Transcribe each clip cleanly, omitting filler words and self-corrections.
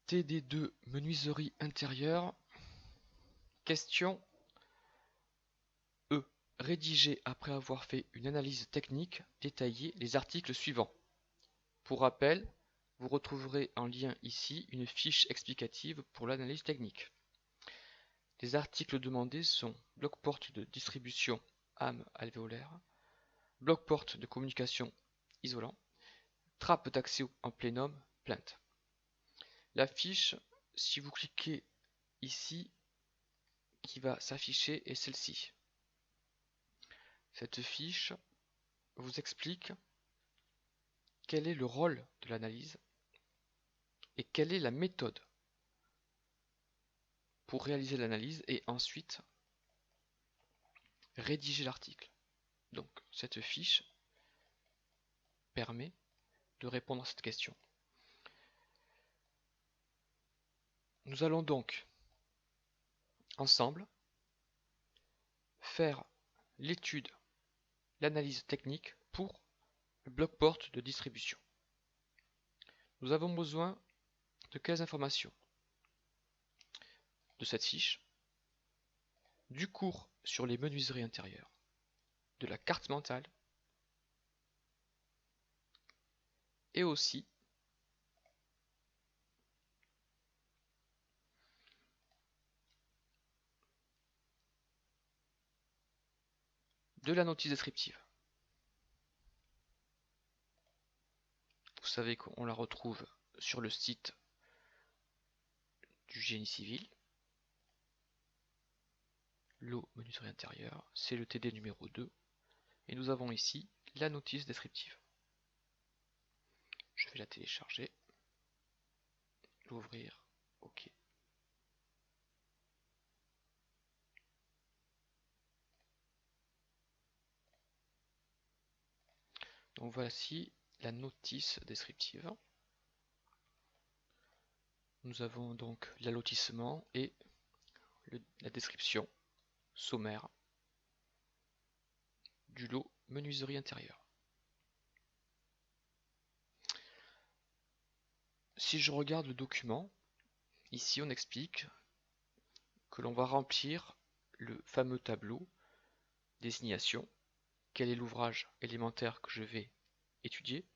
TD2 menuiserie intérieure. Question E. Rédiger après avoir fait une analyse technique détaillée les articles suivants. Pour rappel, vous retrouverez en lien ici une fiche explicative pour l'analyse technique. Les articles demandés sont bloc-porte de distribution âme alvéolaire, bloc-porte de communication isolant, trappe d'accès en plénum, plainte. La fiche, si vous cliquez ici, qui va s'afficher est celle-ci. Cette fiche vous explique quel est le rôle de l'analyse et quelle est la méthode pour réaliser l'analyse et ensuite rédiger l'article. Donc cette fiche permet de répondre à cette question. Nous allons donc ensemble faire l'étude, l'analyse technique pour le bloc-porte de distribution. Nous avons besoin de quelles informations? De cette fiche, du cours sur les menuiseries intérieures, de la carte mentale et aussi de la notice descriptive. Vous savez qu'on la retrouve sur le site du génie civil. L'eau menuiserie intérieure, c'est le TD numéro 2. Et nous avons ici la notice descriptive. Je vais la télécharger, l'ouvrir, ok. Donc voici la notice descriptive. Nous avons donc l'allotissement et la description sommaire du lot menuiserie intérieure. Si je regarde le document, ici on explique que l'on va remplir le fameux tableau désignation, quel est l'ouvrage élémentaire que je vais étudier,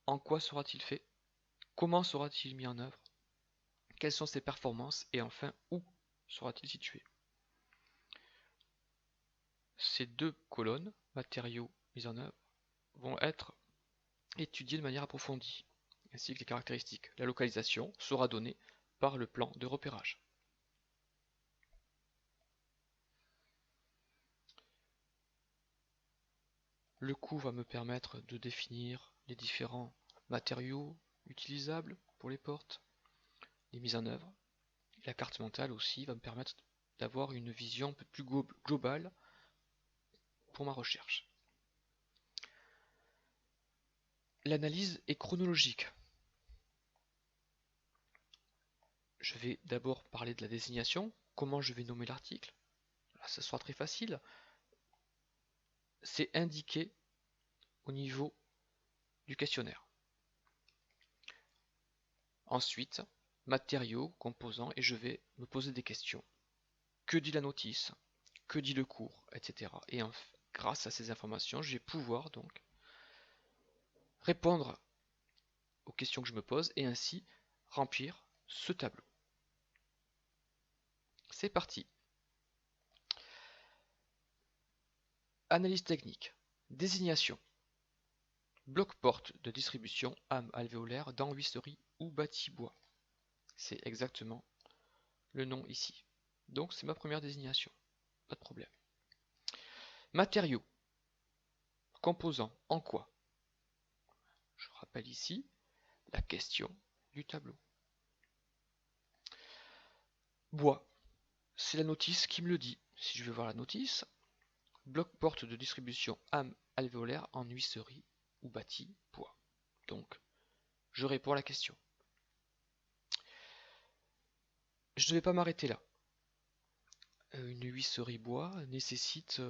en quoi sera-t-il fait, comment sera-t-il mis en œuvre, quelles sont ses performances et enfin où sera-t-il situé. Ces deux colonnes, matériaux, mise en œuvre, vont être étudiées de manière approfondie, ainsi que les caractéristiques. La localisation sera donnée par le plan de repérage. Le coût va me permettre de définir les différents matériaux utilisables pour les portes, les mises en œuvre. La carte mentale aussi va me permettre d'avoir une vision un peu plus globale pour ma recherche. L'analyse est chronologique. Je vais d'abord parler de la désignation, comment je vais nommer l'article. Là, ce sera très facile. C'est indiqué au niveau du questionnaire. Ensuite, matériaux, composants, et je vais me poser des questions. Que dit la notice? Que dit le cours? Etc. Et grâce à ces informations, je vais pouvoir donc répondre aux questions que je me pose et ainsi remplir ce tableau. C'est parti. Analyse technique. Désignation. Bloc-porte de distribution âme alvéolaire d'enhuisserie ou bâti bois. C'est exactement le nom ici. Donc c'est ma première désignation. Pas de problème. Matériaux. Composants. En quoi? Je rappelle ici la question du tableau. Bois. C'est la notice qui me le dit. Si je vais voir la notice, bloc-porte de distribution âme alvéolaire en huisserie ou bâti bois. Donc, je réponds à la question. Je ne vais pas m'arrêter là. Une huisserie bois nécessite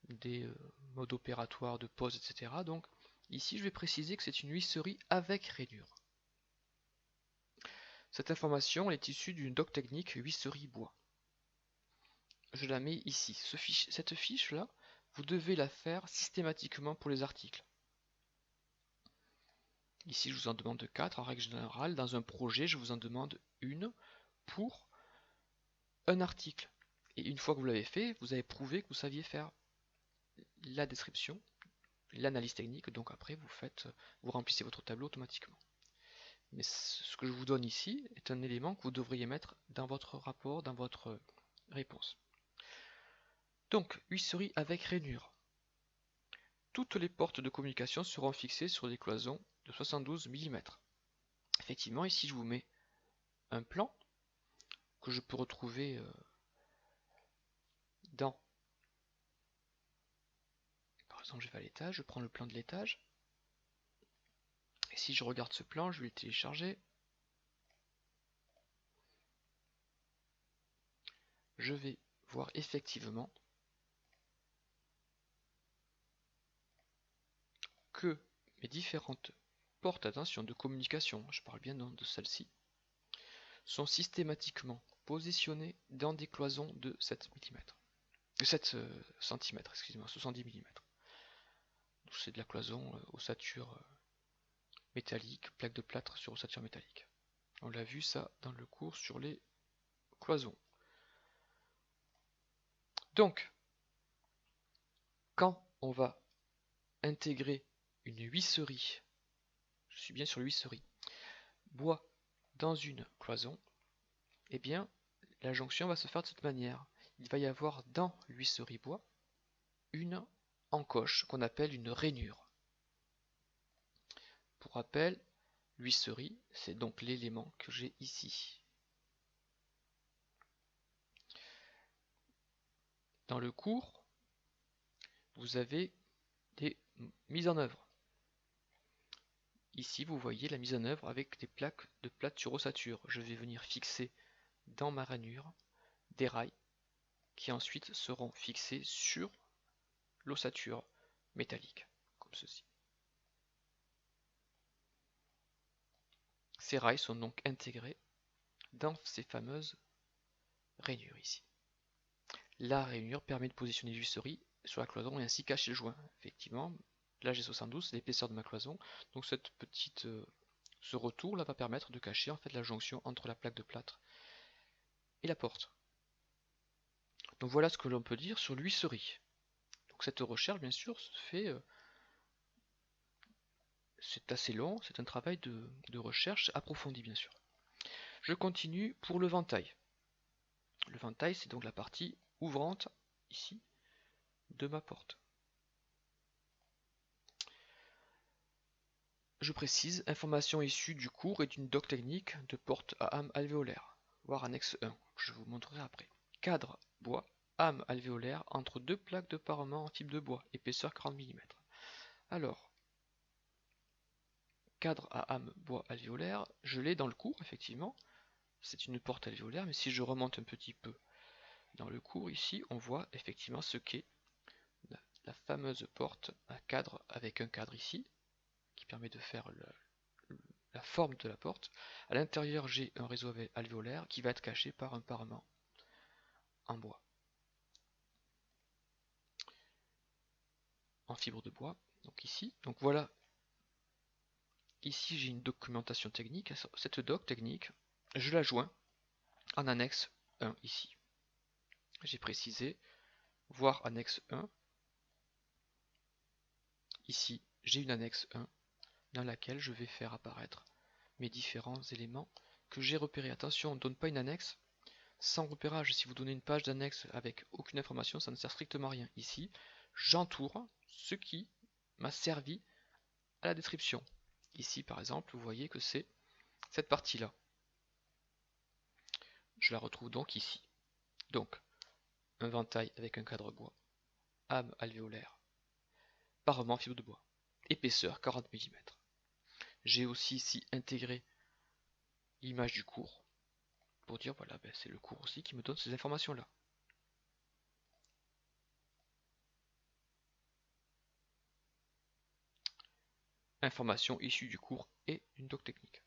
des modes opératoires de pose, etc. Donc, ici, je vais préciser que c'est une huisserie avec rainure. Cette information est issue d'une doc technique huisserie bois. Je la mets ici. Cette fiche là, vous devez la faire systématiquement pour les articles. Ici, je vous en demande 4 en règle générale. Dans un projet, je vous en demande une pour un article. Et une fois que vous l'avez fait, vous avez prouvé que vous saviez faire la description, l'analyse technique. Donc après, vous remplissez votre tableau automatiquement. Mais ce que je vous donne ici est un élément que vous devriez mettre dans votre rapport, dans votre réponse. Donc, huisserie avec rainure. Toutes les portes de communication seront fixées sur des cloisons de 72 mm. Effectivement, ici je vous mets un plan que je peux retrouver dans... Par exemple, je vais à l'étage, je prends le plan de l'étage. Et si je regarde ce plan, je vais le télécharger. Je vais voir effectivement que mes différentes portes, attention, de communication, je parle bien de celle-ci, sont systématiquement positionnées dans des cloisons de 7 mm. 7 cm, excusez-moi, 70 mm. C'est de la cloison ossature métallique, plaque de plâtre sur ossature métallique. On l'a vu ça dans le cours sur les cloisons. Donc, quand on va intégrer une huisserie, je suis bien sur l'huisserie, bois dans une cloison, eh bien, la jonction va se faire de cette manière. Il va y avoir dans l'huisserie bois une encoche qu'on appelle une rainure. Pour rappel, l'huisserie, c'est donc l'élément que j'ai ici. Dans le cours, vous avez des mises en œuvre. Ici, vous voyez la mise en œuvre avec des plaques de plâtre sur ossature. Je vais venir fixer dans ma rainure des rails qui ensuite seront fixés sur l'ossature métallique, comme ceci. Ces rails sont donc intégrés dans ces fameuses rainures ici. La rainure permet de positionner l'huisserie sur la cloison et ainsi cacher le joint. Effectivement, là j'ai 72, c'est l'épaisseur de ma cloison, donc ce retour là va permettre de cacher en fait la jonction entre la plaque de plâtre et la porte. Donc voilà ce que l'on peut dire sur l'huisserie. Donc cette recherche bien sûr se fait, c'est assez long, c'est un travail de recherche approfondi bien sûr. Je continue pour le ventail. Le ventail c'est donc la partie ouvrante ici de ma porte. Je précise, information issue du cours et d'une doc technique de porte à âme alvéolaire, voire annexe 1, que je vous montrerai après. Cadre bois, âme alvéolaire entre deux plaques de parement en fibre de bois, épaisseur 40 mm. Alors, cadre à âme bois alvéolaire, je l'ai dans le cours, effectivement. C'est une porte alvéolaire, mais si je remonte un petit peu dans le cours, ici, on voit effectivement ce qu'est la fameuse porte à cadre avec un cadre ici, qui permet de faire la forme de la porte. À l'intérieur, j'ai un réseau alvéolaire qui va être caché par un parement en bois, en fibre de bois. Donc ici, donc voilà. Ici, j'ai une documentation technique. Cette doc technique, je la joins en annexe 1 ici. J'ai précisé, voir annexe 1. Ici, j'ai une annexe 1 dans laquelle je vais faire apparaître mes différents éléments que j'ai repérés. Attention, on ne donne pas une annexe sans repérage. Si vous donnez une page d'annexe avec aucune information, ça ne sert strictement à rien. Ici, j'entoure ce qui m'a servi à la description. Ici, par exemple, vous voyez que c'est cette partie-là. Je la retrouve donc ici. Donc, un ventail avec un cadre bois, âme alvéolaire, parement fibre de bois, épaisseur 40 mm. J'ai aussi ici intégré l'image du cours pour dire voilà, ben, c'est le cours aussi qui me donne ces informations-là. Informations issues du cours et d'une doc technique.